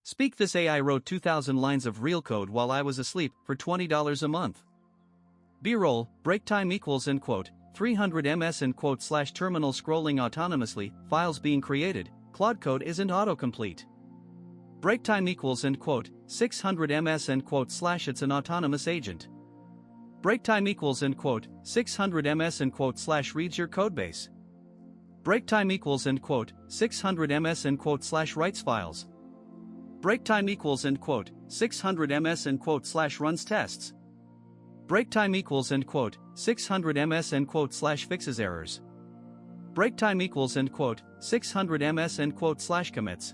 Speak. This AI wrote 2,000 lines of real code while I was asleep for $20 a month. B-roll, break time equals end quote, 300 ms end quote / terminal scrolling autonomously, files being created, Claude Code isn't autocomplete. Break time equals end quote, 600 ms end quote / it's an autonomous agent. Break time equals end quote, 600 ms end quote / reads your codebase. Break time equals end quote, 600 ms end quote / writes files. Break time equals end quote, 600 ms end quote / runs tests. Break time equals end quote, 600 ms end quote / fixes errors. Break time equals end quote, 600 ms end quote / commits.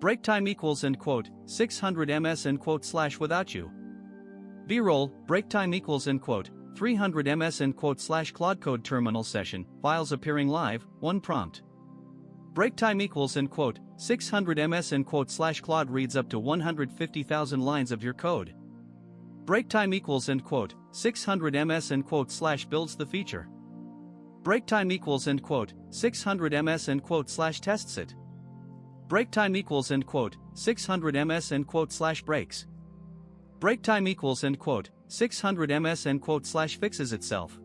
Break time equals end quote, 600 ms end quote / without you. B-roll, break time equals end quote, 300 ms end quote / Claude Code terminal session, files appearing live, 1 prompt. Break time equals end quote, 600 ms end quote / Claude reads up to 150,000 lines of your code. Break time equals end quote, 600 ms end quote / builds the feature. Break time equals end quote, 600 ms end quote / tests it. Break time equals end quote, 600 ms end quote / breaks. Break time equals end quote, 600 ms end quote / fixes itself.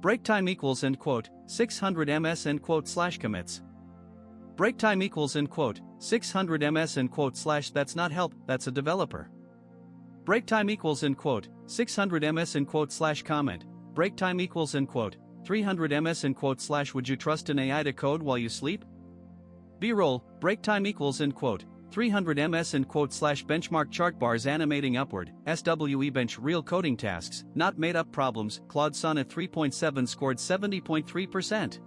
Break time equals end quote, 600 ms end quote / commits. Break time equals end quote, 600 ms end quote / that's not help, that's a developer. Break time equals end quote, 600 ms end quote / comment. Break time equals end quote, 300 ms end quote / would you trust an AI to code while you sleep? B-roll, break time equals end quote, 300 ms end quote / benchmark chart bars animating upward, SWE bench real coding tasks, not made up problems, Claude Sonnet 3.7 scored 70.3%.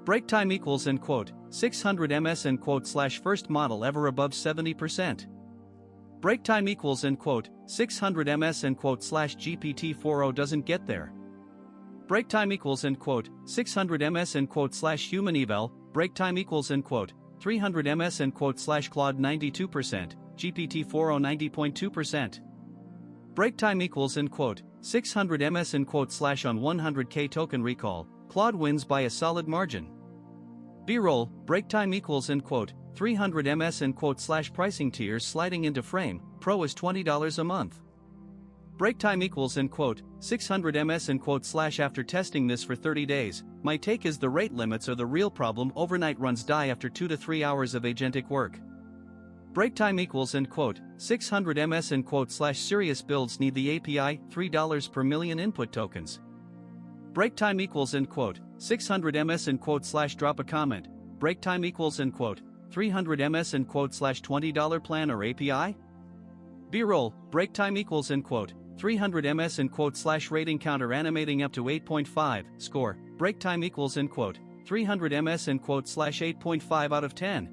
Break time equals end quote, 600 ms end quote / first model ever above 70%. Break time equals end quote, 600 ms end quote / GPT-4o doesn't get there. Break time equals end quote, 600 ms end quote / human eval, break time equals end quote, 300 ms end quote / Claude 92%, GPT-4o 90.2%. Break time equals end quote, 600 ms end quote / on 100k token recall, Claude wins by a solid margin. B-roll, break time equals end quote, 300 ms end quote / pricing tiers sliding into frame, Pro is $20 a month. Break time equals end quote, 600 ms end quote / after testing this for 30 days, my take is the rate limits are the real problem. Overnight runs die after 2 to 3 hours of agentic work. Break time equals end quote, 600 ms end quote / serious builds need the API, $3 per million input tokens. Break time equals end quote, 600 ms end quote / drop a comment. Break time equals end quote, 300 ms end quote / $20 plan or API. B-roll, break time equals end quote, 300 ms end quote / rating counter animating up to 8.5, score, break time equals end quote, 300 ms end quote / 8.5 out of 10.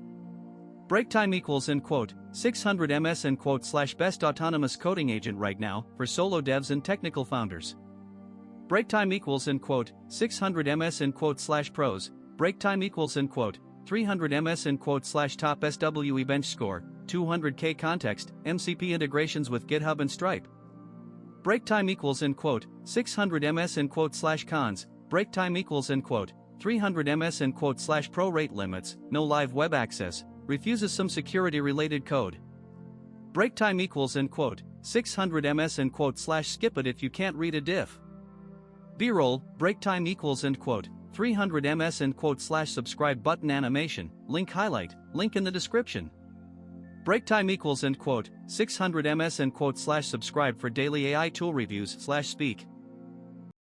Break time equals end quote, 600 ms end quote / best autonomous coding agent right now for solo devs and technical founders. Break time equals end quote, 600 ms end quote / pros, break time equals end quote, 300 ms end quote / top SWE bench score, 200k context, MCP integrations with GitHub and Stripe. Break time equals end quote, 600 ms end quote / cons, break time equals end quote, 300 ms end quote / pro rate limits, no live web access, refuses some security related code. Break time equals end quote, 600 ms end quote / skip it if you can't read a diff. B-roll, break time equals end quote, 300 ms end quote / subscribe button animation, link highlight, link in the description. Break time equals end quote, 600 ms end quote / subscribe for daily AI tool reviews / speak.